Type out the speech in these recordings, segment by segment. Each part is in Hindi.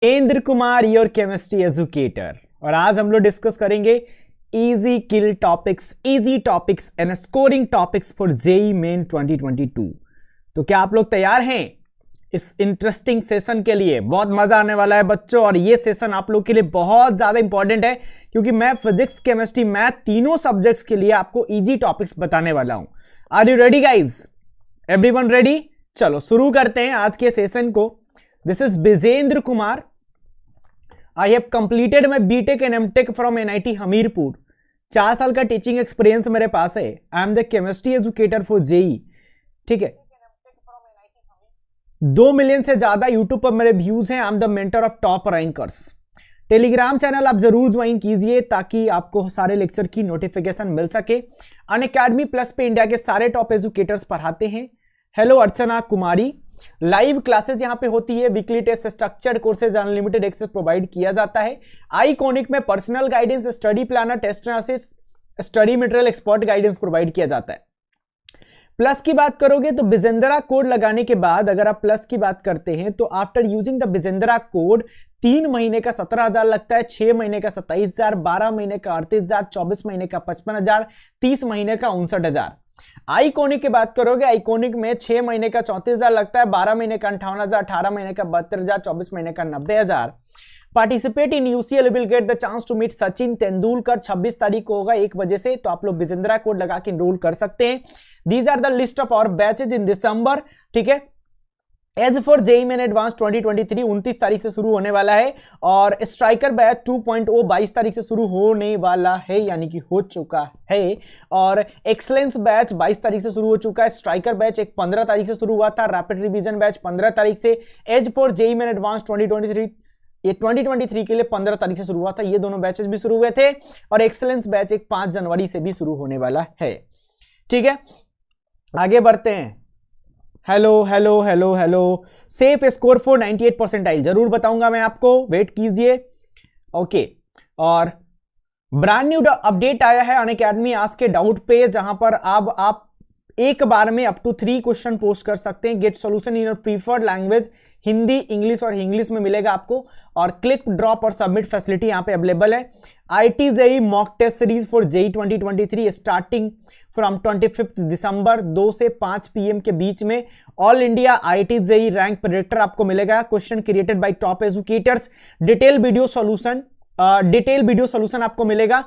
Indra Kumar, your chemistry educator. और आज हम लोग डिस्कस करेंगे easy kill topics, easy topics and scoring topics for JEE Main 2022। तो क्या आप लोग तैयार हैं इस इंटरेस्टिंग सेशन के लिए? बहुत मजा आने वाला है बच्चों, और ये सेशन आप लोग के लिए बहुत ज्यादा इंपॉर्टेंट है क्योंकि मैं फिजिक्स, केमिस्ट्री, मैथ तीनों सब्जेक्ट्स के लिए आपको इजी टॉपिक्स बताने वाला हूं। Are you ready guys? Everyone ready? चलो शुरू करते हैं आज के सेशन को। This is Bijendra Kumar. I have completed my BTech and MTech from NIT Hamirpur. 4 साल का टीचिंग एक्सपीरियंस मेरे पास है। I am the chemistry educator for JEE. ठीक है, 2 मिलियन से ज्यादा यूट्यूब पर मेरे व्यूज हैं। आई am the mentor of top rankers. Telegram channel आप जरूर ज्वाइन कीजिए ताकि आपको सारे लेक्चर की नोटिफिकेशन मिल सके। अनअकैडमी प्लस पे इंडिया के सारे टॉप एजुकेटर्स पढ़ाते हैं। Hello Archana Kumari. Live classes यहां पे होती है, weekly test, structured courses, unlimited access provide किया जाता है। आईकॉनिक में personal guidance, study planner, test analysis, study material, expert guidance provide किया जाता है। प्लस की बात करोगे तो बिजेंद्रा कोड लगाने के बाद अगर आप प्लस की बात करते हैं तो आफ्टर यूजिंग द बिजेंद्रा कोड 3 महीने का 17,000 लगता है, 6 महीने का 27,000, 12 महीने का 38,000, 24 महीने का 55,000, 30 महीने का 59,000। आईकॉनिक की बात करोगे, आईकॉनिक में 6 महीने का 34,000 लगता है, 12 महीने का 58,000, 18 महीने का 72,000, 24 महीने का 90,000। Participate in UCL will get the chance to meet Sachin Tendulkar. 26 तारीख को होगा 1 बजे से, तो आप लोग बिजेंद्रा कोड लगा के इनरोल कर सकते हैं। These are the list of our batches in December. ठीक है, as for JEE Main advance 2023 29 तारीख से शुरू होने वाला है, और स्ट्राइकर बैच 2.0 22 तारीख से शुरू होने वाला है, यानी कि हो चुका है। और एक्सलेंस बैच 22 तारीख से शुरू हो चुका है। स्ट्राइकर बैच 15 तारीख से शुरू हुआ था। रैपिड रिवीजन बैच 15 तारीख से। As for JEE Main advance 2023 ये 2023 के लिए 15 तारीख से शुरू हुआ था। ये दोनों बैचेस भी शुरू हुए थे, और एक्सलेंस बैच 5 जनवरी से भी शुरू होने वाला है। ठीक है, आगे बढ़ते हैं। Hello hello hello hello. Safe score for 98 percentile जरूर बताऊंगा मैं आपको, वेट कीजिए। ओके, और ब्रांड न्यू अपडेट आया है अनअकैडमी आस्क के डाउट पे, जहां पर अब आप एक बार में अप टू 3 क्वेश्चन पोस्ट कर सकते हैं। Get solution in your preferred language, Hindi, English और इंग्लिश में मिलेगा आपको। और क्लिक, ड्रॉप और सबमिट फैसिलिटी यहां पे अवेलेबल है। IT JEE mock test series for JEE 2023 starting from 25 December 2 से 5 PM के बीच में। All India IT JEE rank predictor आपको मिलेगा। Question created by top educators. Detail video solution आपको मिलेगा।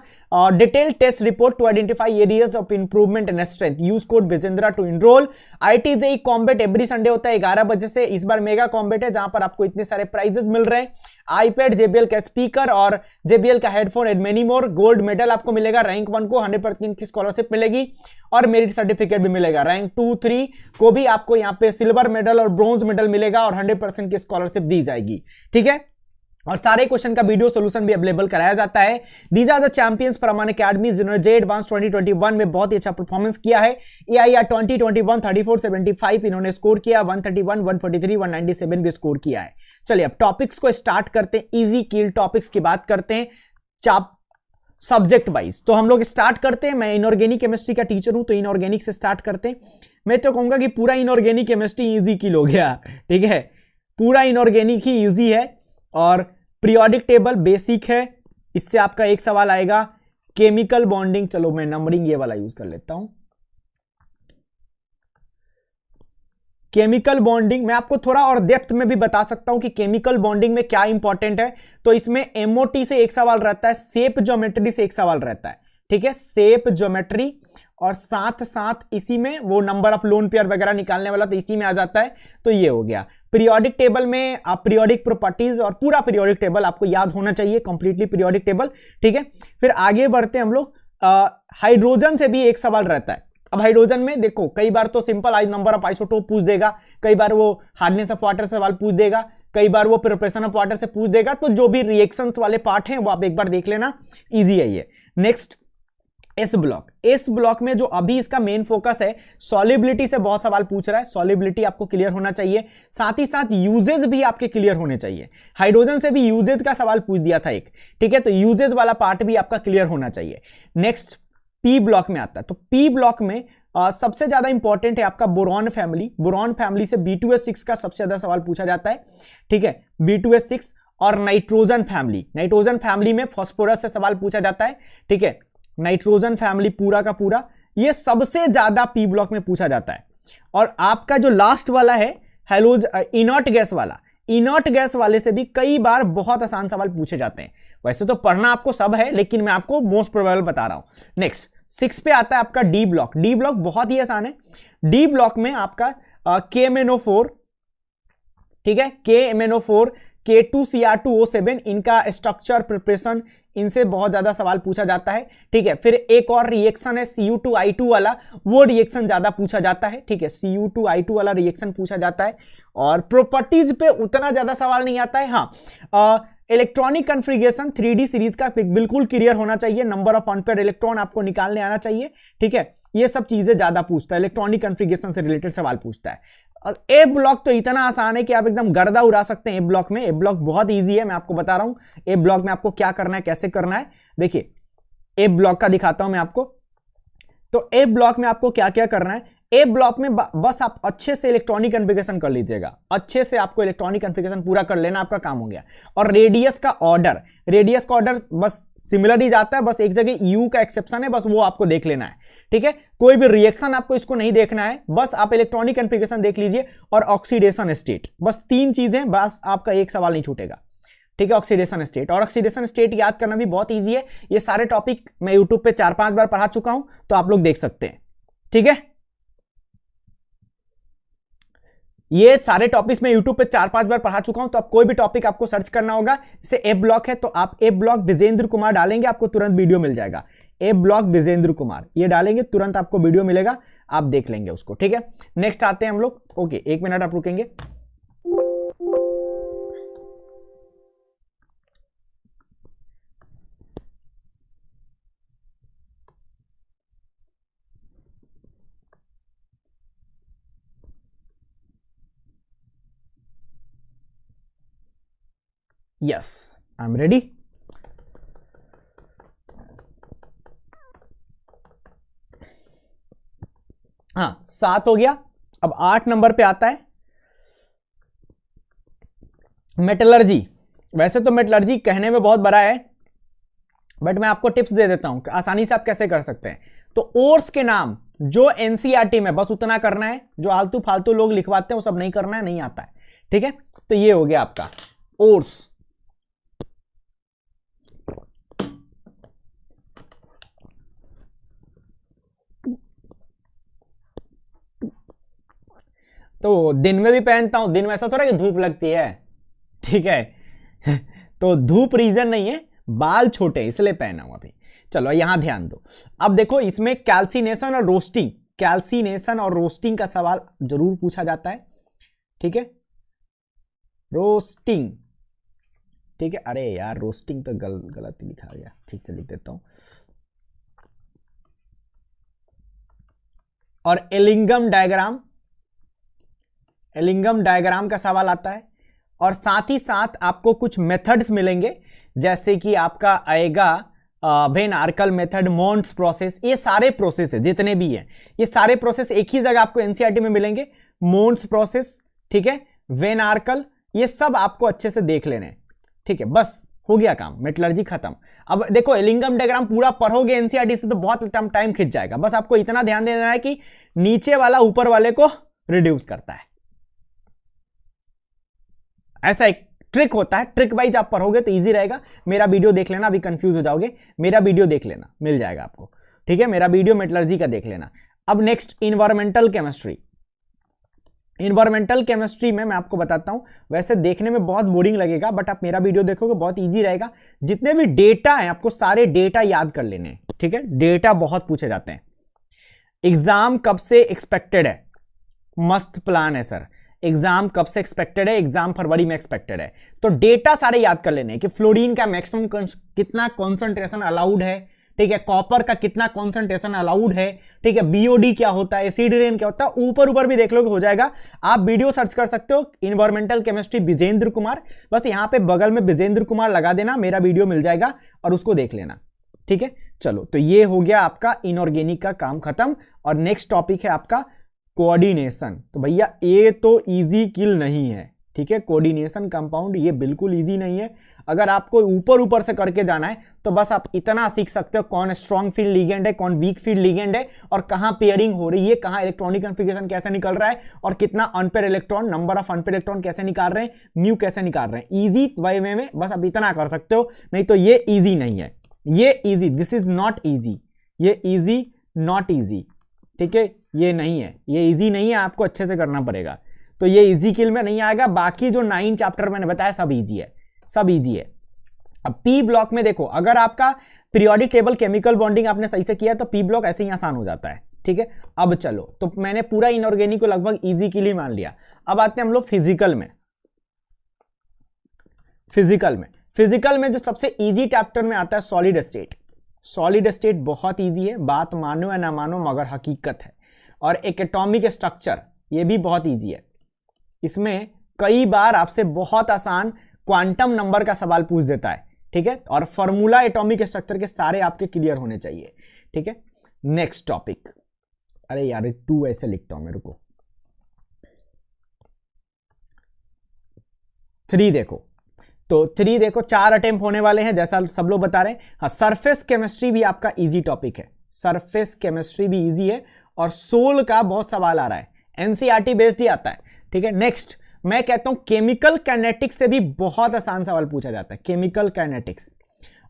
Detail test report to identify areas of improvement and strength. Use code Bijendra to enrol. IT JEE combat every Sunday होता है 11 बजे से। इस बार मेगा कॉम्बेट है, जहां पर आपको इतने सारे प्राइजेस मिल रहे हैं। iPad, JBL का स्पीकर और JBL का headphone and many more. Gold medal आपको मिलेगा रैंक 1 को, 100% की स्कॉलरशिप मिलेगी, और मेरिट सर्टिफिकेट भी मिलेगा। रैंक 2, 3 को भी आपको यहाँ पे सिल्वर मेडल और ब्रॉन्ज मेडल मिलेगा, और 100% की स्कॉलरशिप दी जाएगी। ठीक है, और सारे क्वेश्चन का वीडियो सॉल्यूशन भी अवेलेबल कराया जाता है। These are the champions from Unacademy जिन्होंने जेई एडवांस 2021 में बहुत ही अच्छा परफॉर्मेंस किया है। AIR 2021 3475 इन्होंने स्कोर किया, 131, 143, 197 भी स्कोर किया है। चलिए अब टॉपिक्स को स्टार्ट करते हैं। इजी किल टॉपिक्स की बात करते हैं चाप सब्जेक्ट वाइज। तो हम लोग स्टार्ट करते हैं। मैं इनऑर्गेनिक केमिस्ट्री का टीचर हूं, तो इनऑर्गेनिक से स्टार्ट करते हैं। मैं तो कहूंगा कि पूरा इनऑर्गेनिक केमिस्ट्री इजी किल हो गया। ठीक है, पूरा इनऑर्गेनिक ही इजी है। और पीरियोडिक टेबल बेसिक है, इससे आपका एक सवाल आएगा। केमिकल बॉन्डिंग, चलो मैं नंबरिंग ये वाला यूज कर लेता हूं। केमिकल बॉन्डिंग मैं आपको थोड़ा और डेप्थ में भी बता सकता हूं कि केमिकल बॉन्डिंग में क्या इंपॉर्टेंट है। तो इसमें MOT से एक सवाल रहता है, शेप ज्योमेट्री से एक सवाल रहता है। ठीक है, शेप ज्योमेट्री, और साथ साथ इसी में वो नंबर ऑफ लोन पेयर वगैरह निकालने वाला तो इसी में आ जाता है। तो ये हो गया पीरियोडिक टेबल में। आप पीरियोडिक प्रॉपर्टीज और पूरा पीरियोडिक टेबल आपको याद होना चाहिए, कंप्लीटली पीरियोडिक टेबल। ठीक है, फिर आगे बढ़ते हैं हम लोग। हाइड्रोजन से भी एक सवाल रहता है। अब हाइड्रोजन में देखो, कई बार तो सिंपल नंबर ऑफ आइसोटोप पूछ देगा, कई बार वो हार्डनेस ऑफ वाटर से सवाल पूछ देगा, कई बार वो प्रिपरेशन ऑफ वाटर से पूछ देगा। तो जो भी रिएक्शंस वाले पार्ट हैं वो आप एक बार देख लेना, इजी है ये। नेक्स्ट एस ब्लॉक में जो अभी इसका मेन फोकस है, सॉल्युबिलिटी से बहुत सवाल पूछ रहा है। सॉल्युबिलिटी आपको क्लियर होना चाहिए, साथ ही साथ यूजेज भी आपके क्लियर होने चाहिए। हाइड्रोजन से भी यूजेज का सवाल पूछ दिया था एक। ठीक है, तो यूजेज वाला पार्ट भी आपका क्लियर होना चाहिए। नेक्स्ट पी ब्लॉक में आता है। तो पी ब्लॉक में सबसे ज्यादा इंपॉर्टेंट है आपका बोरॉन फैमिली। बोरॉन फैमिली से B2S6 का सबसे ज्यादा सवाल पूछा जाता है। ठीक है, B2S6 और नाइट्रोजन फैमिली। नाइट्रोजन फैमिली में फास्फोरस से सवाल पूछा जाता है, ठीक है। नाइट्रोजन फैमिली पूरा का पूरा ये सबसे ज्यादा पी ब्लॉक में पूछा जाता है। और आपका जो लास्ट वाला है हेलोज इनर्ट गैस वाला, इनर्ट गैस वाले से भी कई बार बहुत आसान सवाल पूछे जाते हैं। वैसे तो पढ़ना आपको सब है, लेकिन मैं आपको मोस्ट प्रोबेबल बता रहा हूं। नेक्स्ट 6 पे आता है आपका डी ब्लॉक। डी ब्लॉक बहुत ही आसान है। डी ब्लॉक में आपका KMnO4, ठीक है, KMnO4, K2Cr2O7, इनका स्ट्रक्चर प्रिपरेशन, इनसे बहुत ज्यादा सवाल पूछा जाता है, ठीक है। फिर एक और रिएक्शन है Cu2I2 वाला, वो रिएक्शन ज्यादा पूछा जाता है, ठीक है। Cu2I2 वाला रिएक्शन पूछा जाता है। और प्रॉपर्टीज पे उतना ज्यादा सवाल नहीं आता है। हाँ, इलेक्ट्रॉनिक कॉन्फ़िगरेशन 3D सीरीज का बिल्कुल क्लियर होना चाहिए। नंबर ऑफ अनपेयर्ड इलेक्ट्रॉन आपको निकालने आना चाहिए, ठीक है। ये सब चीजें ज्यादा पूछता है, इलेक्ट्रॉनिक कॉन्फ़िगरेशन से रिलेटेड सवाल पूछता है। और ए ब्लॉक तो इतना आसान है कि आप एकदम गर्दा उड़ा सकते हैं ए ब्लॉक में। ए ब्लॉक बहुत इजी है, मैं आपको बता रहा हूं ए ब्लॉक में आपको क्या करना है, कैसे करना है। देखिए ए ब्लॉक का दिखाता हूं मैं आपको। तो ए ब्लॉक में आपको क्या क्या करना है, ए ब्लॉक में बस आप अच्छे से इलेक्ट्रॉनिक कॉन्फ़िगरेशन कर लीजिएगा, अच्छे से आपको इलेक्ट्रॉनिक कॉन्फ़िगरेशन पूरा कर लेना, आपका काम हो गया। और रेडियस का ऑर्डर, रेडियस का ऑर्डर बस सिमिलर ही जाता है, बस एक जगह यू का एक्सेप्शन है, बस वो आपको देख लेना है, ठीक है। कोई भी रिएक्शन आपको इसको नहीं देखना है, बस आप इलेक्ट्रॉनिक कॉन्फ़िगरेशन देख लीजिए और ऑक्सीडेशन स्टेट, बस 3 चीजें, बस आपका एक सवाल नहीं छूटेगा, ठीक है। ऑक्सीडेशन स्टेट, और ऑक्सीडेशन स्टेट याद करना भी बहुत इजी है। ये सारे टॉपिक मैं यूट्यूब पे 4-5 बार पढ़ा चुका हूं, तो आप लोग देख सकते हैं, ठीक है। ये सारे टॉपिक्स मैं यूट्यूब पे 4-5 बार पढ़ा चुका हूं, तो आप कोई भी टॉपिक आपको सर्च करना होगा, जैसे ए ब्लॉक है तो आप ए ब्लॉक विजेंद्र कुमार डालेंगे, आपको तुरंत वीडियो मिल जाएगा। ए ब्लॉक विजेंद्र कुमार ये डालेंगे, तुरंत आपको वीडियो मिलेगा, आप देख लेंगे उसको, ठीक है। नेक्स्ट आते हैं हम लोग। ओके, 1 मिनट आप रुकेंगे। Yes, I am ready. हाँ, 7 हो गया। अब 8 नंबर पे आता है मेटलर्जी। वैसे तो मेटलर्जी कहने में बहुत बड़ा है, बट मैं आपको टिप्स दे देता हूं आसानी से आप कैसे कर सकते हैं। तो ओर्स के नाम जो एनसीईआरटी में बस उतना करना है, जो आलतू फालतू लोग लिखवाते हैं वो सब नहीं करना है, नहीं आता है, ठीक है। तो ये हो गया आपका ओर्स। तो दिन में भी पहनता हूं, दिन में ऐसा थोड़ा कि धूप लगती है, ठीक है। तो धूप रीजन नहीं है, बाल छोटे इसलिए पहना हूं अभी। चलो यहां ध्यान दो। अब देखो इसमें कैल्सिनेशन और रोस्टिंग, कैल्सिनेशन और रोस्टिंग का सवाल जरूर पूछा जाता है, ठीक है। रोस्टिंग, ठीक है। अरे यार रोस्टिंग तो गलत लिखा गया, ठीक से लिख देता हूं। और एलिंगम डायग्राम, एलिंगम डायग्राम का सवाल आता है। और साथ ही साथ आपको कुछ मेथड्स मिलेंगे, जैसे कि आपका आएगा वेन आर्कल मेथड, मोन्ट्स प्रोसेस, ये सारे प्रोसेस है जितने भी हैं, ये सारे प्रोसेस एक ही जगह आपको एनसीईआरटी में मिलेंगे। मोन्ट्स प्रोसेस, ठीक है, वेन आर्कल, ये सब आपको अच्छे से देख लेने, ठीक है। बस हो गया काम, मेटलर्जी खत्म। अब देखो एलिंगम डायग्राम पूरा पढ़ोगे एनसीईआरटी से तो बहुत टाइम खिंच जाएगा। बस आपको इतना ध्यान देना है कि नीचे वाला ऊपर वाले को रिड्यूस करता है, ऐसा एक ट्रिक होता है। ट्रिक वाइज आप पढ़ोगे तो इजी रहेगा। मेरा वीडियो देख लेना, अभी कंफ्यूज हो जाओगे, मेरा वीडियो देख लेना, मिल जाएगा आपको, ठीक है। मेरा वीडियो मेटलर्जी का देख लेना। अब next environmental chemistry. Environmental chemistry में मैं आपको बताता हूं, वैसे देखने में बहुत बोरिंग लगेगा, बट आप मेरा वीडियो देखोगे बहुत इजी रहेगा। जितने भी डेटा हैं आपको सारे डेटा याद कर लेने, ठीक है। डेटा बहुत पूछे जाते हैं। एग्जाम कब से एक्सपेक्टेड है, मस्त प्लान है सर। एग्जाम कब से एक्सपेक्टेड है, एग्जाम फरवरी में एक्सपेक्टेड है। तो डेटा सारे याद कर लेने कि फ्लोरीन का मैक्सिमम कितना कॉन्सेंट्रेशन अलाउड है, ठीक है। कॉपर का कितना कॉन्सेंट्रेशन अलाउड है, ठीक है। बीओडी क्या होता है, एसिड रेन क्या होता है, ऊपर ऊपर भी देख लोगे हो जाएगा। आप वीडियो सर्च कर सकते हो इन्वायरमेंटल केमिस्ट्री विजेंद्र कुमार, बस यहां पे बगल में विजेंद्र कुमार लगा देना, मेरा वीडियो मिल जाएगा और उसको देख लेना, ठीक है। चलो तो ये हो गया आपका इनऑर्गेनिक का काम खत्म। और नेक्स्ट टॉपिक है आपका कोऑर्डिनेशन। तो भैया ये तो इजी किल नहीं है, ठीक है। कोऑर्डिनेशन कंपाउंड ये बिल्कुल इजी नहीं है। अगर आपको ऊपर ऊपर से करके जाना है तो बस आप इतना सीख सकते हो, कौन स्ट्रॉन्ग फील्ड लिगेंड है, कौन वीक फील्ड लिगेंड है, और कहां पेयरिंग हो रही है, कहां इलेक्ट्रॉनिक कॉन्फ़िगरेशन कैसे निकल रहा है, और कितना unpaired electron, number of unpaired electron कैसे निकाल रहे हैं, म्यू कैसे निकाल रहे हैं। इजी वे में बस आप इतना कर सकते हो, नहीं तो ये इजी नहीं है। ये easy, this is not easy, ये इजी नॉट इजी, ठीक है, ये नहीं है, ये इजी नहीं है, आपको अच्छे से करना पड़ेगा। तो ये इजी किल में नहीं आएगा। बाकी जो 9 चैप्टर मैंने बताया सब इजी है, सब इजी है। अब पी ब्लॉक में देखो, अगर आपका पीरियोडिक टेबल केमिकल बॉन्डिंग आपने सही से किया तो पी ब्लॉक ऐसे ही आसान हो जाता है, ठीक है। अब चलो, तो मैंने पूरा इनऑर्गेनिक को लगभग इजी के लिए मान लिया। अब आते हैं हम लोग फिजिकल में। फिजिकल में जो सबसे इजी चैप्टर में आता है सॉलिड स्टेट। सॉलिड स्टेट बहुत इजी है, बात मानो या ना मानो मगर हकीकत है। और एक एटॉमिक स्ट्रक्चर, ये भी बहुत इजी है। इसमें कई बार आपसे बहुत आसान क्वांटम नंबर का सवाल पूछ देता है, ठीक है। और फॉर्मूला एटॉमिक स्ट्रक्चर के सारे आपके क्लियर होने चाहिए, ठीक है। नेक्स्ट टॉपिक, अरे यार 2 ऐसे लिखता हूं मेरे को। 3 देखो, तो 3 देखो 4 अटेम्प्ट होने वाले हैं जैसा सब लोग बता रहे हैं। हाँ, सरफेस केमिस्ट्री भी आपका इजी टॉपिक है, सरफेस केमिस्ट्री भी इजी है, और सोल का बहुत सवाल आ रहा है, एनसीईआरटी बेस्ड ही आता है, ठीक है। नेक्स्ट मैं कहता हूं केमिकल काइनेटिक्स से भी बहुत आसान सवाल पूछा जाता है, केमिकल काइनेटिक्स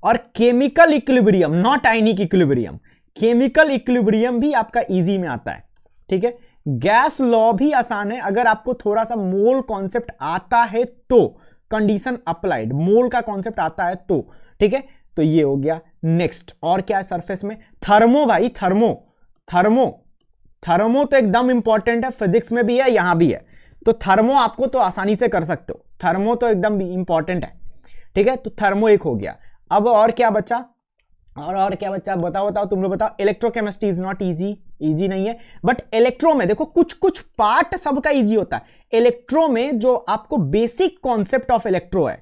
और chemical equilibrium, not ionic equilibrium, chemical equilibrium भी आपका इजी में आता है, ठीक है। गैस लॉ भी आसान है, अगर आपको थोड़ा सा मोल कॉन्सेप्ट आता है तो, कंडीशन अप्लाइड, मोल का कॉन्सेप्ट आता है तो, ठीक है। तो ये हो गया। नेक्स्ट और क्या है सरफेस में, थर्मो भाई, थर्मो तो एकदम इंपॉर्टेंट है, फिजिक्स में भी है, यहां भी है। तो थर्मो आपको तो आसानी से कर सकते हो, थर्मो तो एकदम इंपॉर्टेंट है, ठीक है। तो थर्मो एक हो गया। अब और क्या बचा, और क्या बचा, बताओ तुम लोग बताओ। Electrochemistry is not easy, easy नहीं है, बट इलेक्ट्रो में देखो कुछ पार्ट सबका इजी होता है। इलेक्ट्रो में जो आपको बेसिक कॉन्सेप्ट ऑफ इलेक्ट्रो है,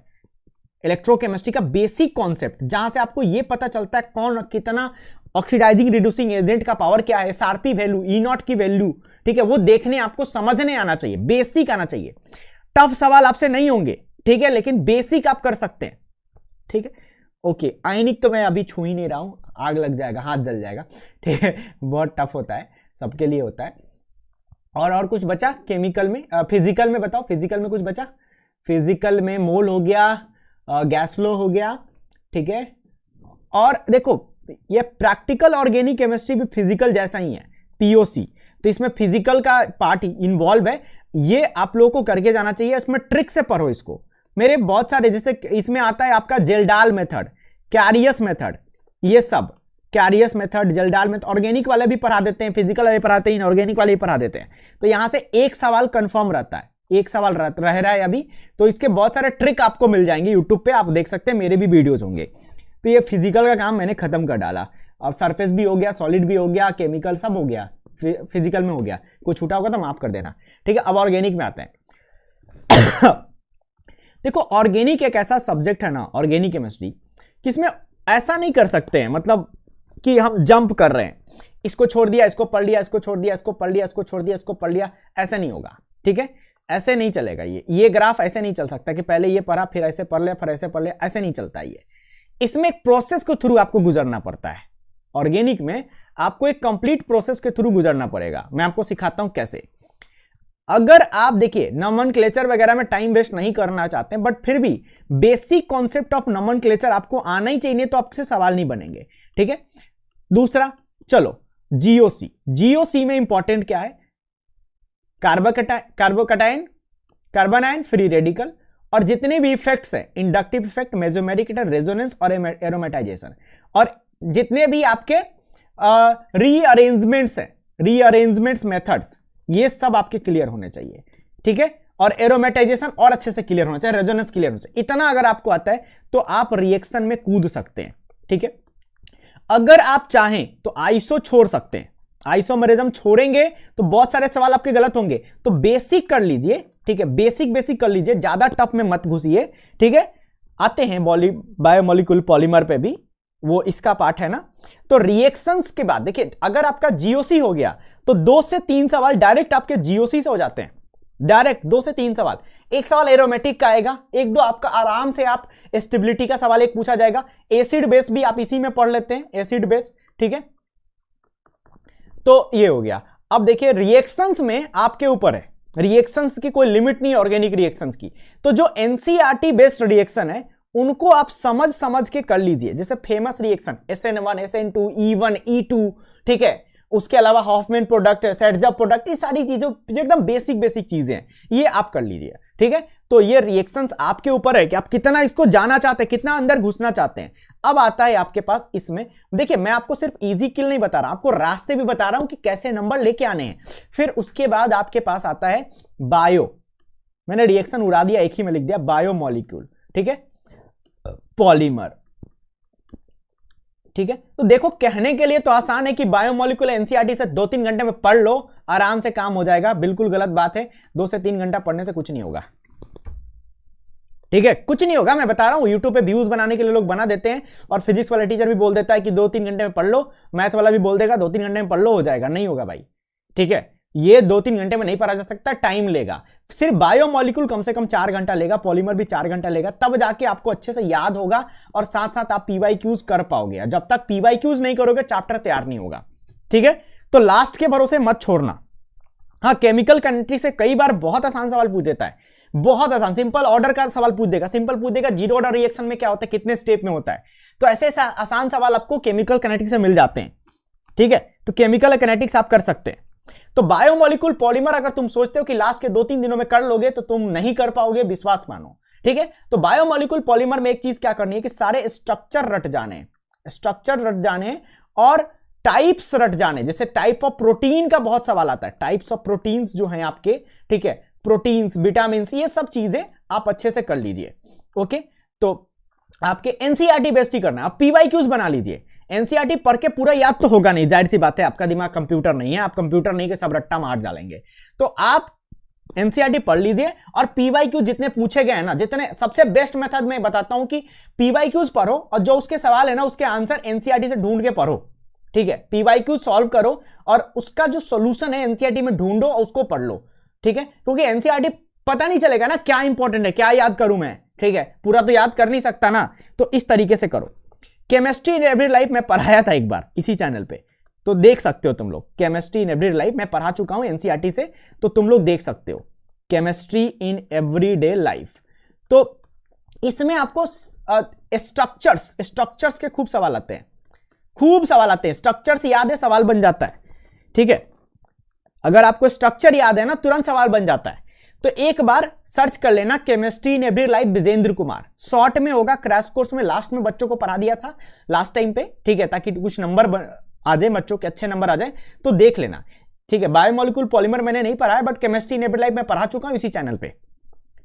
इलेक्ट्रोकेमिस्ट्री का बेसिक कॉन्सेप्ट, जहां से आपको यह पता चलता है कौन कितना ऑक्सीडाइजिंग रिड्यूसिंग एजेंट का पावर क्या है, एसआरपी वैल्यू, ई नॉट की वैल्यू, ठीक है, वो देखने आपको समझने आना चाहिए, बेसिक आना चाहिए। टफ सवाल आपसे नहीं होंगे, ठीक है, लेकिन बेसिक आप कर सकते हैं, ठीक है। ओके, आयनिक तो मैं अभी छू ही नहीं रहा हूं, आग लग जाएगा, हाथ जल जाएगा, ठीक है, बहुत टफ होता है, सबके लिए होता है। और कुछ बचा केमिकल में, फिजिकल में बताओ, फिजिकल में कुछ बचा। फिजिकल में मोल हो गया, गैस लॉ हो गया, ठीक है। और देखो ये प्रैक्टिकल ऑर्गेनिक केमिस्ट्री भी फिजिकल जैसा ही है, पीओसी, तो इसमें फिजिकल का पार्ट इन्वॉल्व है, ये आप लोगों को करके जाना चाहिए। इसमें ट्रिक से पढ़ो इसको, मेरे बहुत सारे, जैसे इसमें आता है आपका जेल्डाल मेथड, कैरियस मेथड, ये सब कैरियस मेथड, जेल्डाल मेथड, ऑर्गेनिक वाले भी पढ़ा देते हैं, फिजिकल वाले पढ़ाते हैं, ऑर्गेनिक वाले भी पढ़ा देते हैं। तो यहां से एक सवाल कंफर्म रहता है, एक सवाल रह रहा है अभी, तो इसके बहुत सारे ट्रिक आपको मिल जाएंगे यूट्यूब पे, आप देख सकते हैं, मेरे भी वीडियोस होंगे। तो ये फिजिकल का काम मैंने खत्म कर डाला। अब सरफेस भी हो गया, सॉलिड भी हो गया, केमिकल सब हो गया, फिजिकल में हो गया, कुछ छूटा होगा तो माफ कर देना, ठीक है। अब ऑर्गेनिक में आते हैं। देखो ऑर्गेनिक एक ऐसा सब्जेक्ट है ना, ऑर्गेनिक केमिस्ट्री, कि इसमें ऐसा नहीं कर सकते हैं, मतलब कि हम जंप कर रहे हैं, इसको छोड़ दिया, इसको पढ़ लिया, इसको छोड़ दिया, इसको पढ़ लिया, इसको छोड़ दिया, इसको पढ़ लिया, ऐसे नहीं होगा, ठीक है। ऐसे नहीं चलेगा, ये ग्राफ ऐसे नहीं चल सकता कि पहले ये पढ़ा फिर ऐसे पढ़ लिया फिर ऐसे पढ़ लिया, ऐसे नहीं चलता ये। इसमें एक प्रोसेस के थ्रू आपको गुजरना पड़ता है। ऑर्गेनिक में आपको एक कंप्लीट प्रोसेस के थ्रू गुजरना पड़ेगा, मैं आपको सिखाता हूं कैसे। अगर आप देखिए नोमेनक्लेचर वगैरह में टाइम वेस्ट नहीं करना चाहते हैं, बट फिर भी बेसिक कॉन्सेप्ट ऑफ नोमेनक्लेचर आपको आना ही चाहिए, तो आपसे सवाल नहीं बनेंगे, ठीक है। दूसरा चलो जीओसी, जीओसी में इंपॉर्टेंट क्या है, कार्बोकैटायन, कार्बोनाइन, फ्री रेडिकल, और जितने भी इफेक्ट्स हैं, inductive effect, mesomeric effect, resonance और एरोमेटाइजेशन, और जितने भी आपके रीअरेंजमेंट्स हैं, रीअरेंजमेंट्स मेथड्स, ये सब आपके क्लियर होने चाहिए, ठीक है। और एरोमेटाइजेशन और अच्छे से क्लियर होना चाहिए, रेजोनेंस क्लियर होना चाहिए। इतना अगर आपको आता है तो आप रिएक्शन में कूद सकते हैं, ठीक है। अगर आप चाहें तो आइसो छोड़ सकते हैं, आइसोमेरिज्म छोड़ेंगे तो बहुत सारे सवाल आपके गलत होंगे, तो बेसिक कर लीजिए, ठीक है, बेसिक कर लीजिए, ज्यादा टफ में मत घुसिए, ठीक है। आते हैं बायोमोलिक्यूल पॉलीमर पे भी, वो इसका पार्ट है ना। तो रिएक्शंस के बाद देखिए, अगर आपका जीओसी हो गया तो 2 से 3 सवाल डायरेक्ट आपके जीओसी से हो जाते हैं, डायरेक्ट 2 से 3 सवाल। एक सवाल एरोमेटिक का आएगा, एक दो आपका आराम से आप स्टेबिलिटी का सवाल एक पूछा जाएगा। एसिड बेस भी आप इसी में पढ़ लेते हैं, एसिड बेस, ठीक है। तो ये हो गया। अब देखिए रिएक्शंस में आपके ऊपर है, रिएक्शंस की कोई लिमिट नहीं है ऑर्गेनिक रिएक्शंस की। तो जो एनसीईआरटी बेस्ड रिएक्शन है उनको आप समझ समझ के कर लीजिए। जैसे famous reaction SN1 SN2 E1 E2, ठीक है। उसके अलावा हॉफमैन प्रोडक्ट, सेटजब प्रोडक्ट, ये सारी चीजों एकदम बेसिक बेसिक चीजें हैं, ये आप कर लीजिए, ठीक है। तो ये रिएक्शंस आपके ऊपर है कि आप कितना इसको जाना चाहते हैं, कितना अंदर घुसना चाहते हैं। अब आता है आपके पास इसमें, देखिए मैं आपको सिर्फ इजी किल नहीं बता रहा, आपको रास्ते भी बता रहा हूं कि कैसे नंबर लेके आने हैं। फिर उसके बाद आपके पास आता है बायो, मैंने रिएक्शन उड़ा दिया, एक ही में लिख दिया बायोमोलिक्यूल, ठीक है, पॉलीमर, ठीक है। तो देखो कहने के लिए तो आसान है कि बायोमोलिक्यूल एनसीईआरटी से 2-3 घंटे में पढ़ लो, आराम से काम हो जाएगा। बिल्कुल गलत बात है, 2 से 3 घंटा पढ़ने से कुछ नहीं होगा, ठीक है, कुछ नहीं होगा। मैं बता रहा हूं यूट्यूब पे व्यूज बनाने के लिए लोग बना देते हैं, और फिजिक्स वाला टीचर भी बोल देता है कि 2-3 घंटे में पढ़ लो, मैथ वाला भी बोल देगा 2-3 घंटे में पढ़ लो, हो जाएगा। नहीं होगा भाई, ठीक है, ये 2-3 घंटे में नहीं पढ़ा जा सकता, टाइम लेगा। सिर्फ बायोमोलिक्यूल कम से कम 4 घंटा लेगा, पॉलीमर भी 4 घंटा लेगा, तब जाके आपको अच्छे से याद होगा और साथ साथ आप पीवाईक्यूज कर पाओगे। जब तक पीवाईक्यूज नहीं करोगे चैप्टर तैयार नहीं होगा, ठीक है। तो लास्ट के भरोसे मत छोड़ना। हाँ, केमिकल केमिस्ट्री से कई बार बहुत आसान सवाल पूछ देता है, बहुत आसान, सिंपल ऑर्डर का सवाल पूछ देगा, सिंपल पूछ देगा जीरो ऑर्डर रिएक्शन में क्या होता है, कितने स्टेप में होता है। तो ऐसे आसान सवाल आपको केमिकल काइनेटिक्स से मिल जाते हैं, ठीक है। तो केमिकल काइनेटिक्स आप कर सकते हैं। तो बायोमोलिक्यूल पॉलीमर अगर तुम सोचते हो कि लास्ट के 2-3 दिनों में कर लोगे तो तुम नहीं कर पाओगे, विश्वास मानो, ठीक है। तो बायोमोलिक्यूल पॉलीमर में एक चीज क्या करनी है कि सारे स्ट्रक्चर रट जाने, स्ट्रक्चर रट जाने और टाइप्स रट जाने। जैसे टाइप ऑफ प्रोटीन का बहुत सवाल आता है, टाइप्स ऑफ प्रोटीन्स जो हैं आपके, ठीक है, प्रोटीन्स, विटामिन, ये सब चीजें आप अच्छे से कर लीजिए, ओके। तो आपके एनसीईआरटी बेस्ड ही करना है, आप पीवाईक्यूज बना लीजिए। एनसीईआरटी पढ़ के पूरा याद तो होगा नहीं, जाहिर सी बात है, आपका दिमाग कंप्यूटर नहीं है, आप कंप्यूटर नहीं के सब रट्टा मार डालेंगे। तो आप एनसीईआरटी पढ़ लीजिए और पीवाईक्यू जितने पूछे गए हैं ना, जितने, सबसे बेस्ट मेथड मैं बताता हूं कि पीवाईक्यूज पढ़ो और जो उसके सवाल है ना उसके आंसर एनसीईआरटी से ढूंढ के पढ़ो, ठीक है। पीवाईक्यू सॉल्व करो और उसका जो सोल्यूशन है एनसीईआरटी में ढूंढो और उसको पढ़ लो, ठीक है। क्योंकि एनसीईआरटी पता नहीं चलेगा ना क्या इंपॉर्टेंट है, क्या याद करूं मैं, ठीक है, पूरा तो याद कर नहीं सकता ना। तो इस तरीके से करो। केमिस्ट्री इन एवरी लाइफ में पढ़ाया था एक बार इसी चैनल पे, तो देख सकते हो तुम लोग। केमिस्ट्री इन एवरी लाइफ मैं पढ़ा चुका हूं एनसीईआरटी से, तो तुम लोग देख सकते हो केमिस्ट्री इन एवरीडे लाइफ। तो इसमें आपको स्ट्रक्चर्स के खूब सवाल आते हैं, खूब सवाल आते हैं। स्ट्रक्चर्स याद है सवाल बन जाता है, ठीक है। अगर आपको स्ट्रक्चर याद है ना तुरंत सवाल बन जाता है। तो एक बार सर्च कर लेना chemistry in every life Vijendra Kumar, short में होगा, क्रैश कोर्स में लास्ट में बच्चों को पढ़ा दिया था लास्ट टाइम पे, ठीक है, ताकि कुछ नंबर आ जाए, बच्चों के अच्छे नंबर आ जाए, तो देख लेना, ठीक है। बायोमोलिक्यूल पॉलीमर मैंने नहीं पढ़ा है, but chemistry in every life में पढ़ा चुका हूं इसी चैनल पे,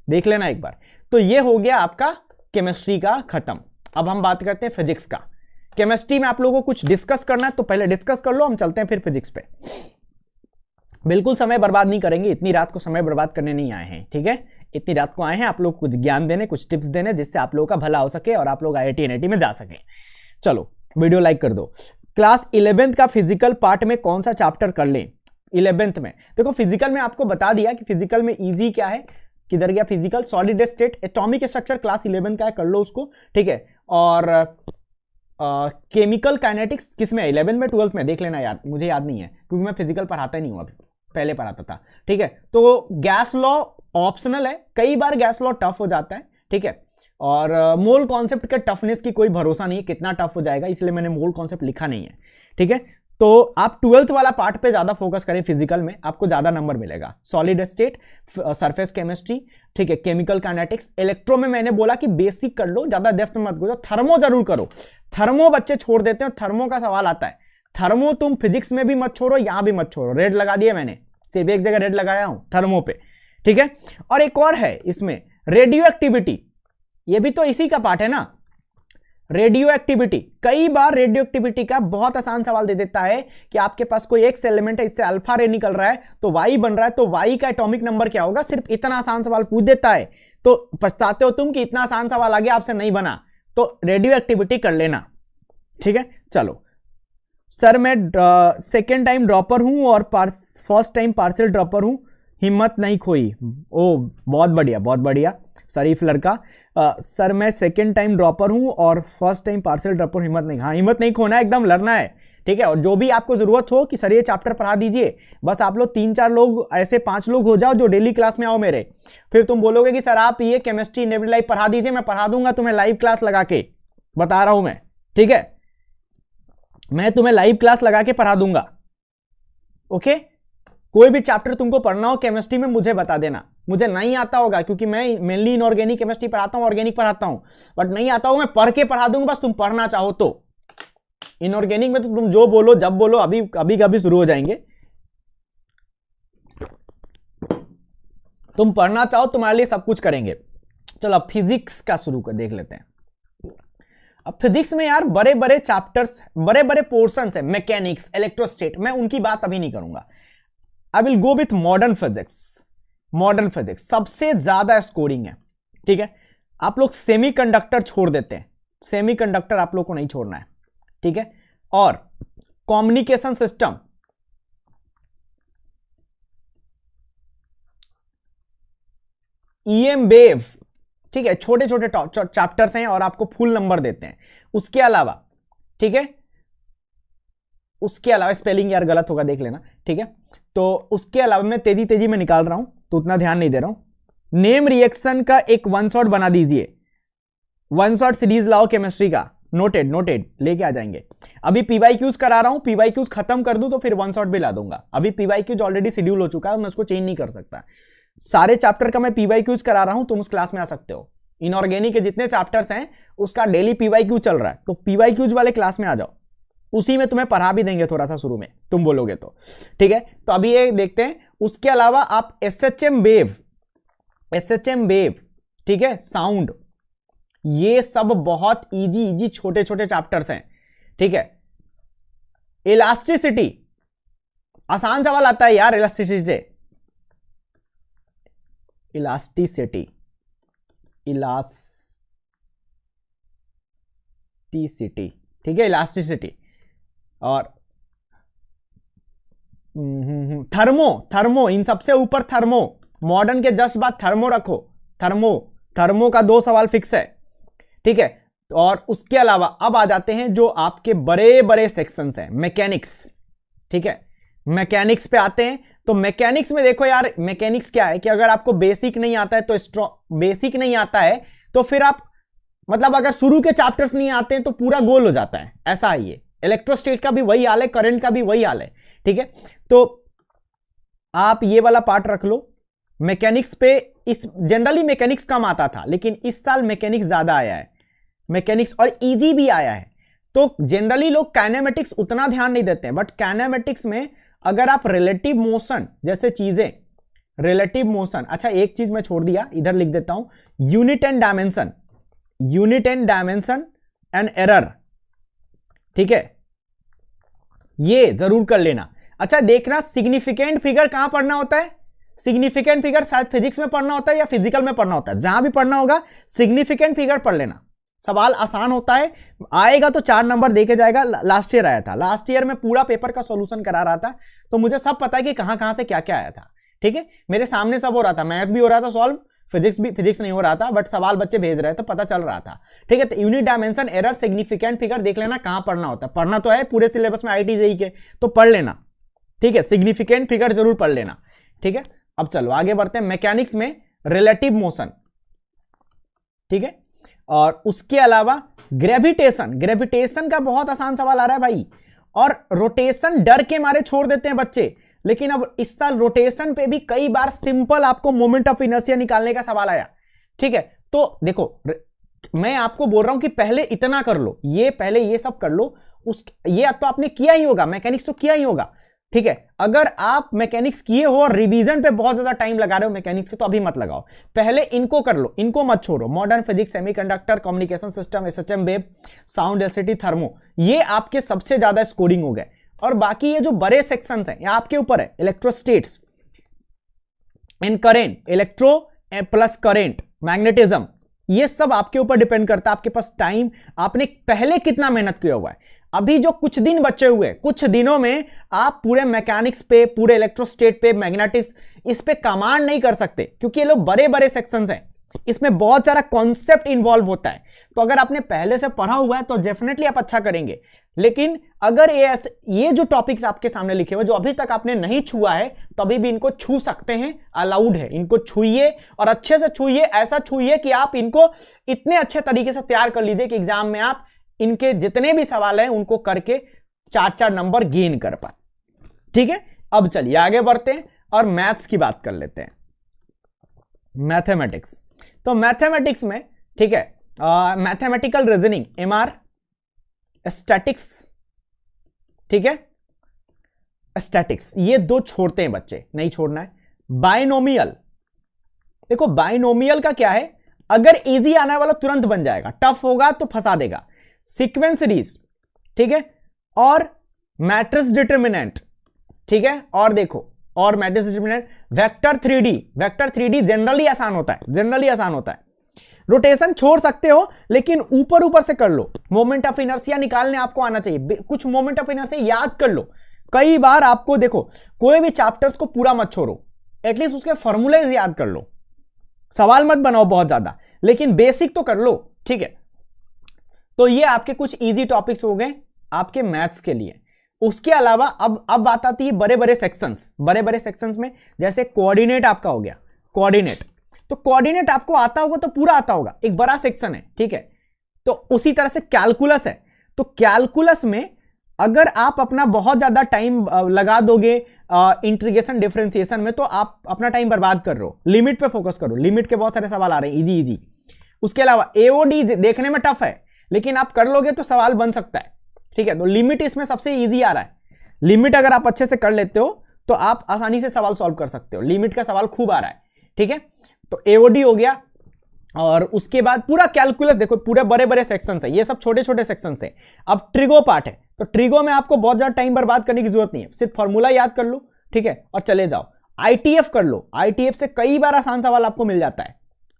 देख लेना एक बार। तो ये हो गया आपका केमिस्ट्री का खत्म। अब हम बात करते हैं फिजिक्स का। केमिस्ट्री में आप लोगों को कुछ डिस्कस करना है तो पहले डिस्कस कर लो, हम चलते हैं फिर फिजिक्स पे। बिल्कुल समय बर्बाद नहीं करेंगे, इतनी रात को समय बर्बाद करने नहीं आए हैं, ठीक है। इतनी रात को आए हैं आप लोग कुछ ज्ञान देने, कुछ टिप्स देने, जिससे आप लोगों का भला हो सके और आप लोग IIT NIT में जा सके। चलो वीडियो लाइक कर दो। क्लास 11th का फिजिकल पार्ट में कौन सा चैप्टर कर लें 11th में? देखो फिजिकल में आपको बता दिया कि फिजिकल में इजी क्या है, किधर गया physical, solid state, atomic structure class 11 का है, कर लो उसको, ठीक है। और केमिकल काइनेटिक्स किस में है, 11 में 12th में, देख लेना यार, मुझे याद नहीं है क्योंकि मैं फिजिकल पढ़ाता ही नहीं हूं, अभी पहले पढ़ाता था, ठीक है। तो गैस लॉ ऑप्शनल है, कई बार गैस लॉ टफ हो जाता है, ठीक है। और मोल कॉन्सेप्ट के टफनेस की कोई भरोसा नहीं है कितना टफ हो जाएगा, इसलिए मैंने मोल कॉन्सेप्ट लिखा नहीं है, ठीक है। तो आप 12th वाला पार्ट पे ज्यादा फोकस करें, फिजिकल में आपको ज्यादा नंबर मिलेगा। सॉलिड स्टेट, सरफेस केमिस्ट्री, ठीक है, केमिकल काइनेटिक्स, इलेक्ट्रो में मैंने बोला कि बेसिक कर लो, ज्यादा डेप्थ में मत घुसो। थर्मो जरूर करो, थर्मो बच्चे छोड़ देते हैं, थर्मो का सवाल आता है। थर्मो तुम फिजिक्स में भी मत छोड़ो, यहां भी मत छोड़ो, रेड लगा दिया मैंने, सिर्फ एक जगह रेड लगाया हूं थर्मो पे, ठीक है। और एक और है इसमें रेडियो एक्टिविटी, ये भी तो इसी का पार्ट है ना, रेडियो एक्टिविटी। कई बार रेडियो एक्टिविटी का बहुत आसान सवाल दे देता है कि आपके पास कोई एक्स एलिमेंट है, इससे अल्फा रे निकल रहा है तो वाई बन रहा है, तो वाई का एटॉमिक नंबर क्या होगा, सिर्फ इतना आसान सवाल पूछ देता है। तो पछताते हो तुम कि इतना आसान सवाल आगे आपसे नहीं बना, तो रेडियो एक्टिविटी कर लेना, ठीक है। चलो सर मैं सेकेंड टाइम ड्रॉपर हूं और फर्स्ट टाइम पार्शियल ड्रॉपर हूं, हिम्मत नहीं खोई। ओ बहुत बढ़िया बहुत बढ़िया शरीफ लड़का। सर मैं सेकंड टाइम ड्रॉपर हूं और फर्स्ट टाइम पार्सल ड्रॉपर, हिम्मत नहीं, हाँ हिम्मत नहीं खोना है, एकदम लड़ना है, ठीक है। और जो भी आपको जरूरत हो कि सर ये चैप्टर पढ़ा दीजिए, बस आप लोग 3-4 लोग ऐसे 5 लोग हो जाओ जो डेली क्लास में आओ मेरे, फिर तुम बोलोगे कि सर आप ये केमिस्ट्री इनएविटेबल लाइफ पढ़ा दीजिए, मैं पढ़ा दूंगा तुम्हें लाइव क्लास लगा के, बता रहा हूं मैं, ठीक है, मैं तुम्हें लाइव क्लास लगा के पढ़ा दूंगा। ओके, कोई भी चैप्टर तुमको पढ़ना हो केमिस्ट्री में मुझे बता देना, मुझे नहीं आता होगा क्योंकि मैं मेनली इनऑर्गेनिक केमिस्ट्री पढ़ाता हूं, ऑर्गेनिक पढ़ाता हूं, बट नहीं आता होगा मैं पढ़ के पढ़ा दूंगा, बस तुम पढ़ना चाहो तो। इनऑर्गेनिक में तो तुम जो बोलो जब बोलो, अभी कभी शुरू हो जाएंगे, तुम पढ़ना चाहो तुम्हारे लिए सब कुछ करेंगे। चलो अब फिजिक्स का शुरू कर देख लेते हैं। अब फिजिक्स में यार बड़े बड़े चैप्टर्स, बड़े बड़े पोर्शंस है, मैकेनिक्स, इलेक्ट्रोस्टैटिक्स, मैं उनकी बात अभी नहीं करूंगा। I will go with modern physics. Modern physics सबसे ज्यादा स्कोरिंग है, ठीक है। आप लोग सेमीकंडक्टर छोड़ देते हैं, सेमीकंडक्टर आप लोग को नहीं छोड़ना है, ठीक है। और कम्युनिकेशन सिस्टम, ईएम वेव, ठीक है, छोटे छोटे चैप्टर्स हैं और आपको फुल नंबर देते हैं। उसके अलावा, ठीक है, उसके अलावा स्पेलिंग यार गलत होगा देख लेना, ठीक है। तो उसके अलावा मैं तेजी में निकाल रहा हूं तो उतना ध्यान नहीं दे रहा हूं। नेम रिएक्शन का एक 1 शॉट बना दीजिए, 1 शॉट सीरीज लाओ केमिस्ट्री का, नोटेड लेके आ जाएंगे। अभी पीवाईक्यूज करा रहा हूं, पीवाईक्यूज खत्म कर दूं तो फिर 1 शॉट भी ला दूंगा। अभी पीवाईक्यूज ऑलरेडी शेड्यूल हो चुका है, मैं उसको चेंज नहीं कर सकता। सारे चैप्टर का मैं पीवाईक्यूज करा रहा हूं, तुम उस क्लास में आ सकते हो। इनऑर्गेनिक के जितने चैप्टर्स हैं उसका डेली पीवाईक्यू चल रहा है, तो पीवाईक्यूज वाले क्लास में आ जाओ, उसी में तुम्हें पढ़ा भी देंगे थोड़ा सा शुरू में, तुम बोलोगे तो, ठीक है। तो अभी ये देखते हैं। उसके अलावा आप एसएचएम वेव, ठीक है, साउंड, ये सब बहुत इजी छोटे छोटे चैप्टर्स हैं, ठीक है। इलास्टिसिटी, आसान सवाल आता है यार, इलास्टिसिटी, ठीक है, इलास्टिसिटी। और थर्मो, इन सबसे ऊपर थर्मो, मॉडर्न के जस्ट बाद थर्मो रखो, थर्मो का 2 सवाल फिक्स है, ठीक है। और उसके अलावा अब आ जाते हैं जो आपके बड़े बड़े सेक्शंस हैं, मैकेनिक्स, ठीक है, मैकेनिक्स पे आते हैं। तो मैकेनिक्स में देखो यार, मैकेनिक्स क्या है कि अगर आपको बेसिक नहीं आता है तो बेसिक नहीं आता है तो फिर आप, मतलब अगर शुरू के चैप्टर्स नहीं आते हैं तो पूरा गोल हो जाता है, ऐसा है ये। इलेक्ट्रोस्टेट का भी वही हाल है, करंट का भी वही हाल है, ठीक है। तो आप ये वाला पार्ट रख लो। मैकेनिक्स पे इस जनरली मैकेनिक्स कम आता था, लेकिन इस साल मैकेनिक्स ज्यादा आया है, मैकेनिक्स और इजी भी आया है। तो जनरली लोग काइनेमेटिक्स उतना ध्यान नहीं देते हैं, बट काइनेमेटिक्स में अगर आप रिलेटिव मोशन जैसे चीजें, रिलेटिव मोशन, अच्छा एक चीज मैं छोड़ दिया, इधर लिख देता हूं, unit and dimension and error, ठीक है, ये जरूर कर लेना। अच्छा देखना सिग्निफिकेंट फिगर कहां पढ़ना होता है, सिग्निफिकेंट फिगर शायद फिजिक्स में पढ़ना होता है या फिजिकल में पढ़ना होता है, जहां भी पढ़ना होगा सिग्निफिकेंट फिगर पढ़ लेना। सवाल आसान होता है, आएगा तो 4 नंबर देके जाएगा। लास्ट ईयर आया था, लास्ट ईयर में पूरा पेपर का सॉल्यूशन करा रहा था, तो मुझे सब पता है कि कहां कहां से क्या क्या आया था, ठीक है। मेरे सामने सब हो रहा था, मैथ भी हो रहा था सॉल्व, फिजिक्स नहीं हो रहा था, बट सवाल बच्चे भेज रहे थे, पता चल रहा था, ठीक है। तो unit dimension, error, significant figure देख लेना कहां पढ़ना होता है। पढ़ना तो है पूरे सिलेबस में आईटी जेईई के, तो पढ़ लेना, ठीक है। सिग्निफिकेंट फिगर जरूर पढ़ लेना, ठीक है। अब चलो आगे बढ़ते हैं। मैकेनिक्स में रिलेटिव मोशन, ठीक है। और उसके अलावा ग्रेविटेशन का बहुत आसान सवाल आ रहा है भाई, और रोटेशन डर के मारे छोड़ देते हैं बच्चे, लेकिन अब इस साल रोटेशन पे भी कई बार सिंपल आपको मोमेंट ऑफ इनर्शिया निकालने का सवाल आया, ठीक है। तो देखो मैं आपको बोल रहा हूं कि पहले इतना कर लो, पहले ये सब कर लो, ये तो आपने किया ही होगा, मैकेनिक्स तो किया ही होगा, ठीक है। अगर आप मैकेनिक्स किए हो और रिवीजन पे बहुत ज्यादा टाइम लगा रहे हो मैकेनिक्स के, तो अभी मत लगाओ, पहले इनको कर लो, इनको मत छोड़ो। Modern physics, semiconductor, communication system, SHM wave, sound, एसिटी, थर्मो, ये आपके सबसे ज्यादा स्कोरिंग हो गए। और बाकी ये जो बड़े सेक्शंस हैं, ये आपके ऊपर है। Electrostatics and current, electro plus current, magnetism, ये सब आपके ऊपर डिपेंड करता है, आपके पास टाइम, आपने पहले कितना मेहनत किया हुआ है। अभी जो कुछ दिन बचे हुए, कुछ दिनों में आप पूरे मैकेनिक्स पे, पूरे इलेक्ट्रोस्टेट पे, मैग्नेटिक्स, इस पे कमांड नहीं कर सकते, क्योंकि ये लोग बड़े बड़े सेक्शंस हैं, इसमें बहुत सारा कॉन्सेप्ट इंवॉल्व होता है। तो अगर आपने पहले से पढ़ा हुआ है तो डेफिनेटली आप अच्छा करेंगे। लेकिन अगर ये जो टॉपिक्स आपके सामने लिखे हुए जो अभी तक आपने नहीं छुआ है, तो अभी भी इनको छू सकते हैं, अलाउड है, इनको छुइए और अच्छे से छुइए, ऐसा छुइए कि आप इनको इतने अच्छे तरीके से तैयार कर लीजिए कि एग्जाम में आप इनके जितने भी सवाल हैं उनको करके 4-4 नंबर गेन कर पाए। ठीक है, अब चलिए आगे बढ़ते हैं और मैथ्स की बात कर लेते हैं। मैथमेटिक्स, तो मैथमेटिक्स में ठीक है, मैथमेटिकल रीजनिंग, MR, स्टैटिक्स, ठीक है, स्टैटिक्स, ये दो छोड़ते हैं बच्चे, नहीं छोड़ना है। बाइनोमियल, देखो बाइनोमियल का क्या है, अगर इजी आने वाला तुरंत बन जाएगा, टफ होगा तो फंसा देगा। सीक्वेंस सीरीज, ठीक है, और मैट्रिक्स डिटरमिनेंट, ठीक है, और देखो, और matrix determinant, vector 3D, vector 3D generally आसान होता है, जनरली आसान होता है। रोटेशन छोड़ सकते हो, लेकिन ऊपर ऊपर से कर लो। मोमेंट ऑफ इनर्शिया निकालने आपको आना चाहिए, कुछ मोमेंट ऑफ इनर्शिया याद कर लो। कई बार आपको देखो, कोई भी चैप्टर्स को पूरा मत छोड़ो, एटलीस्ट उसके फॉर्मूलेज याद कर लो, सवाल मत बनाओ बहुत ज्यादा, लेकिन बेसिक तो कर लो, ठीक है। तो ये आपके कुछ इजी टॉपिक्स हो गए आपके मैथ्स के लिए। उसके अलावा अब बात आती है बड़े बड़े सेक्शंस, बड़े बड़े सेक्शंस में जैसे कोऑर्डिनेट आपका हो गया, कोऑर्डिनेट, तो कोऑर्डिनेट आपको आता होगा तो पूरा आता होगा, एक बड़ा सेक्शन है, ठीक है। तो उसी तरह से कैलकुलस है, तो कैलकुलस में अगर आप अपना बहुत ज्यादा टाइम लगा दोगे इंटीग्रेशन डिफरेंशिएशन में, तो आप अपना टाइम बर्बाद कर रहे हो, लिमिट पे फोकस करो, लिमिट के बहुत सारे सवाल आ रहे हैं इजी इजी। उसके अलावा एओडी देखने में टफ है, लेकिन आप कर लोगे तो सवाल बन सकता है, ठीक है। तो लिमिट इसमें सबसे इजी आ रहा है, लिमिट अगर आप अच्छे से कर लेते हो तो आप आसानी से सवाल सॉल्व कर सकते हो, लिमिट का सवाल खूब आ रहा है, ठीक है। तो एओडी हो गया, और उसके बाद पूरा कैलकुलस, देखो पूरे बड़े बड़े सेक्शंस है, ये सब छोटे छोटे सेक्शंस है। अब ट्रिगो पार्ट है, तो ट्रिगो में आपको बहुत ज्यादा टाइम बर्बाद करने की जरूरत नहीं है, सिर्फ फॉर्मूला याद कर लो, ठीक है, और चले जाओ। आईटीएफ कर लो, आईटीएफ से कई बार आसान सवाल आपको मिल जाता है,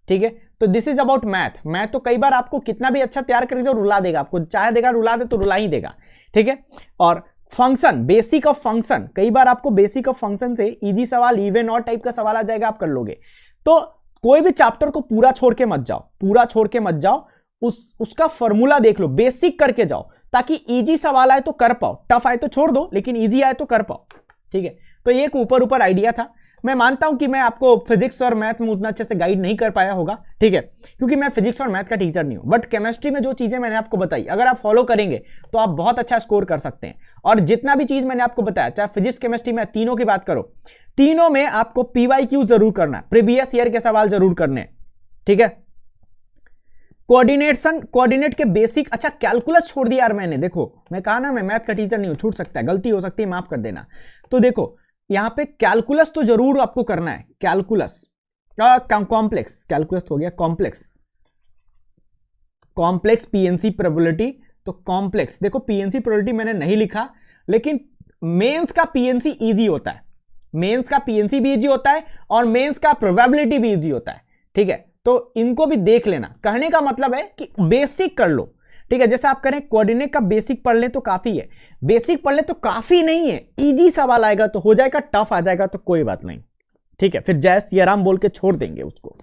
ठीक है। तो this is about math. Math तो कई बार आपको कितना भी अच्छा तैयार करके जो रुला देगा, आपको चाहे देगा रुला दे तो रुला ही देगा, ठीक है। और फंक्शन, बेसिक ऑफ फंक्शन, कई बार आपको बेसिक ऑफ फंक्शन से इजी सवाल, इवन और टाइप का सवाल आ जाएगा, आप कर लोगे। तो कोई भी चैप्टर को पूरा छोड़ के मत जाओ, पूरा छोड़ के मत जाओ, उसका फॉर्मूला देख लो, बेसिक करके जाओ, ताकि इजी सवाल आए तो कर पाओ, टफ आए तो छोड़ दो, लेकिन इजी आए तो कर पाओ, ठीक है। तो ये एक ऊपर ऊपर आइडिया था। मैं मानता हूं कि मैं आपको फिजिक्स और मैथ में उतना अच्छे से गाइड नहीं कर पाया होगा, ठीक है, क्योंकि मैं फिजिक्स और मैथ का टीचर नहीं हूं, बट केमिस्ट्री में जो चीजें मैंने आपको बताई, अगर आप फॉलो करेंगे तो आप बहुत अच्छा स्कोर कर सकते हैं। और जितना भी चीज मैंने आपको बताया, चाहे फिजिक्स केमिस्ट्री में, तीनों की बात करो, तीनों में आपको पीवाईक्यू जरूर करना है, प्रीवियस ईयर के सवाल जरूर करने हैं, ठीक है। कोऑर्डिनेशन, कोऑर्डिनेट के बेसिक, अच्छा कैलकुलस छोड़ दिया यार मैंने, देखो मैं कहा ना मैं मैथ का टीचर नहीं हूं, छूट सकता है, गलती हो सकती है, माफ कर देना। तो देखो यहां पे कैलकुलस तो जरूर आपको करना है, कैलकुलस कॉम्प्लेक्स, कैलकुलस हो गया कॉम्प्लेक्स, कॉम्प्लेक्स पीएनसी प्रोबेबिलिटी। तो कॉम्प्लेक्स देखो, पीएनसी प्रोबेबिलिटी मैंने नहीं लिखा, लेकिन मेंस का पीएनसी इजी होता है, मेंस का पीएनसी भी इजी होता है और मेंस का प्रोबेबिलिटी भी इजी होता है, ठीक है। तो इनको भी देख लेना, कहने का मतलब है कि बेसिक कर लो, ठीक है। जैसे आप करें कोऑर्डिनेट का बेसिक पढ़ ले तो काफी है, बेसिक पढ़ ले तो काफी नहीं है, इजी सवाल आएगा तो हो जाएगा, टफ आ जाएगा तो कोई बात नहीं, ठीक है, फिर जय श्री राम बोल के छोड़ देंगे उसको,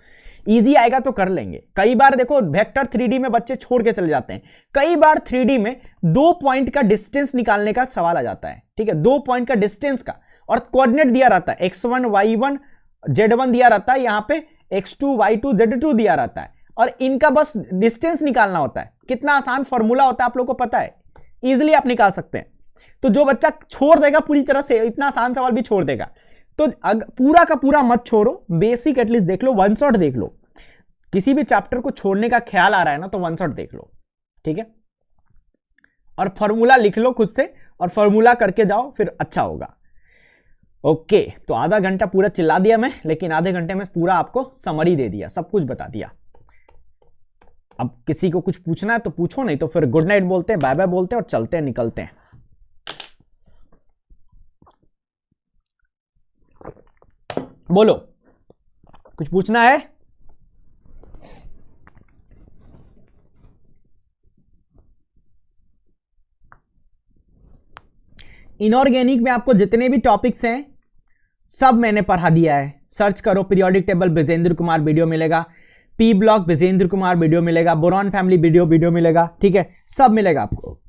इजी आएगा तो कर लेंगे। कई बार देखो वेक्टर 3D में बच्चे छोड़ के चले जाते हैं, कई बार 3D में 2 पॉइंट का डिस्टेंस निकालने का सवाल आ जाता है, ठीक है, 2 पॉइंट का डिस्टेंस का, और कोऑर्डिनेट दिया रहता है, x1 y1 z1 दिया रहता है, यहां पे x2 y2 z2 दिया रहता है, और इनका बस डिस्टेंस निकालना होता है। कितना आसान फॉर्मूला होता है आप लोगों को पता है, इजीली आप निकाल सकते हैं। तो जो बच्चा छोड़ देगा पूरी तरह से, इतना आसान सवाल भी छोड़ देगा, तो पूरा का पूरा मत छोड़ो, बेसिक एटलीस्ट देख लो, वन शॉट देख लो। किसी भी चैप्टर को छोड़ने का ख्याल आ रहा है ना, तो वन शॉट देख लो, ठीक है, और फॉर्मूला लिख लो खुद से, और फॉर्मूला करके जाओ, फिर अच्छा होगा। ओके, तो आधा घंटा पूरा चिल्ला दिया मैं, लेकिन आधे घंटे में पूरा आपको समरी दे दिया, सब कुछ बता दिया। अब किसी को कुछ पूछना है तो पूछो, नहीं तो फिर गुड नाइट बोलते हैं, बाय बाय बोलते हैं और चलते हैं, निकलते हैं। बोलो, कुछ पूछना है? इनऑर्गेनिक में आपको जितने भी टॉपिक्स हैं सब मैंने पढ़ा दिया है। सर्च करो periodic table Vijendra Kumar video मिलेगा, P block Vijendra Kumar video मिलेगा, बोरॉन फैमिली वीडियो मिलेगा, ठीक है, सब मिलेगा आपको।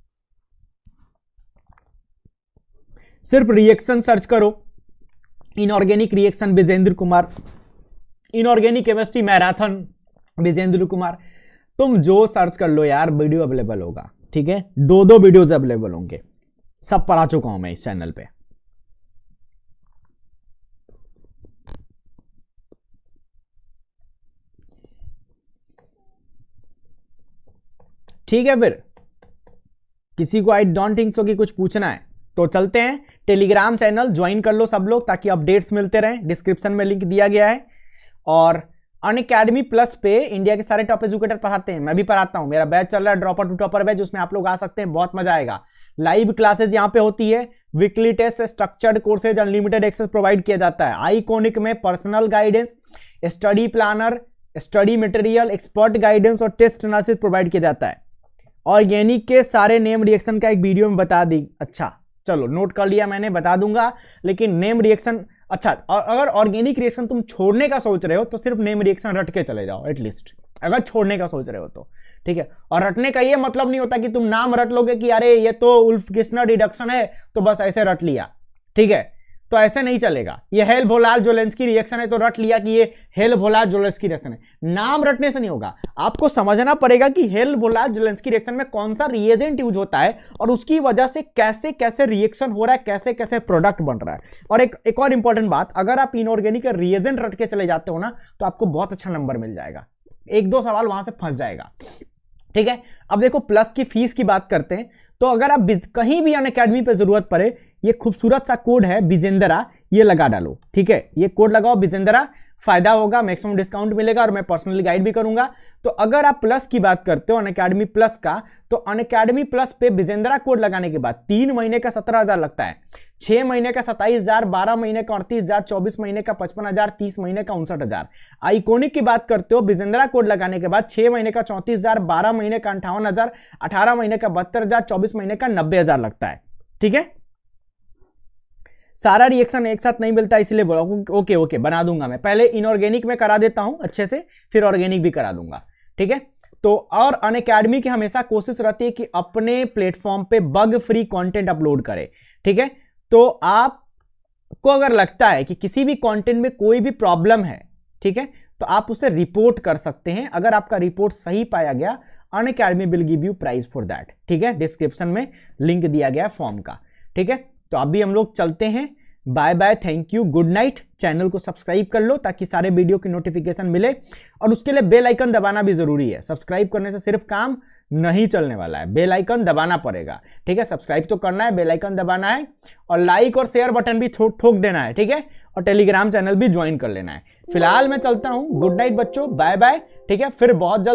सिर्फ रिएक्शन सर्च करो, inorganic reaction Vijendra Kumar, inorganic chemistry marathon Vijendra Kumar, तुम जो सर्च कर लो यार वीडियो अवेलेबल होगा, ठीक है। 2 वीडियोज अवेलेबल होंगे, सब पढ़ा चुका हूं मैं इस चैनल पे। ठीक है, फिर किसी को आई डोंट थिंक सो कि कुछ पूछना है तो चलते हैं। टेलीग्राम चैनल ज्वाइन कर लो सब लोग ताकि अपडेट्स मिलते रहें, डिस्क्रिप्शन में लिंक दिया गया है। और अनअकैडमी प्लस पे इंडिया के सारे टॉप एजुकेटर पढ़ाते हैं, मैं भी पढ़ाता हूं, मेरा बैच चल रहा है ड्रॉपर टू टॉपर बैच, उसमें आप लोग आ सकते हैं, बहुत मजा आएगा। लाइव क्लासेज यहां पे होती है, weekly test, structured courses, unlimited access provide किया जाता है। आईकॉनिक में personal guidance, study planner, study material, expert guidance और टेस्ट एनालिसिस प्रोवाइड किया जाता है। ऑर्गेनिक के सारे नेम रिएक्शन का एक वीडियो में बता दी, अच्छा चलो नोट कर लिया मैंने, बता दूंगा। लेकिन नेम रिएक्शन, अच्छा, और अगर ऑर्गेनिक रिएक्शन तुम छोड़ने का सोच रहे हो तो सिर्फ नेम रिएक्शन रट के चले जाओ एटलीस्ट, अगर छोड़ने का सोच रहे हो तो, ठीक है। और रटने का ये मतलब नहीं होता कि तुम नाम रट लोगे कि अरे ये तो उल्फ किस्नर रिडक्शन है तो बस ऐसे रट लिया, ठीक है, तो ऐसे नहीं चलेगा। ये हेल भोलाल जोलेंस्की रिएक्शन है तो रट लिया कि ये हेल भोलाल जोलेंस्की रिएक्शन है, नाम रटने से नहीं होगा। आपको समझना पड़ेगा कि हेल भोलाल जोलेंस्की रिएक्शन में कौन सा रिएजेंट यूज होता है और उसकी वजह से कैसे कैसे रिएक्शन हो रहा है, कैसे कैसे प्रोडक्ट बन रहा है। और एक और इंपॉर्टेंट बात, अगर आप इनऑर्गेनिक का रिएजेंट रट के चले जाते हो ना तो आपको बहुत अच्छा नंबर मिल जाएगा, 1-2 सवाल वहां से फंस जाएगा, ठीक है। अब देखो प्लस की फीस की बात करते हैं, तो अगर आप कहीं भी अनअकैडमी पे जरूरत पड़े, ये खूबसूरत सा कोड है बिजेंद्रा, ये लगा डालो, ठीक है, ये कोड लगाओ बिजेंद्रा, फायदा होगा, मैक्सिमम डिस्काउंट मिलेगा और मैं पर्सनली गाइड भी करूंगा। तो अगर आप प्लस की बात करते हो अनअकैडमी प्लस का, तो अनअकैडमी प्लस पे बिजेंद्रा कोड लगाने के बाद 3 महीने का 17,000 लगता है, 6 महीने का 27,000, 12 महीने का 38,000, 24 महीने का 55,000, 30 महीने का 59,000। आइकॉनिक की बात करते हो बिजेंद्रा कोड लगाने के बाद 6 महीने का 34,000, 12 महीने का 58,000, 18 महीने का 72,000, 24 महीने का 90,000 लगता है, ठीक है। सारा रिएक्शन एक साथ नहीं मिलता इसलिए बोला, ओके बना दूंगा मैं, पहले इनऑर्गेनिक में करा देता हूं अच्छे से, फिर ऑर्गेनिक भी करा दूंगा, ठीक है। तो और अनअकैडमी की हमेशा कोशिश रहती है कि अपने प्लेटफॉर्म पे बग फ्री कंटेंट अपलोड करे, ठीक है। तो आपको अगर लगता है कि किसी भी कंटेंट में कोई भी प्रॉब्लम है, ठीक है, तो आप उसे रिपोर्ट कर सकते हैं। अगर आपका रिपोर्ट सही पाया गया, Unacademy will give you prize for that, ठीक है। डिस्क्रिप्शन में लिंक दिया गया है फॉर्म का, ठीक है। तो अभी हम लोग चलते हैं, bye bye, thank you, good night. Channel को सब्सक्राइब कर लो ताकि सारे वीडियो की नोटिफिकेशन मिले, और उसके लिए बेल आइकन दबाना भी जरूरी है। सब्सक्राइब करने से सिर्फ काम नहीं चलने वाला है, बेल आइकन दबाना पड़ेगा, ठीक है। सब्सक्राइब तो करना है, बेल आइकन दबाना है, और लाइक और शेयर बटन भी ठोक देना है, ठीक है। और टेलीग्राम चैनल भी ज्वाइन कर लेना है। फिलहाल मैं चलता हूं, गुड नाइट बच्चों, बाय बाय, ठीक है। फिर बहुत जल्द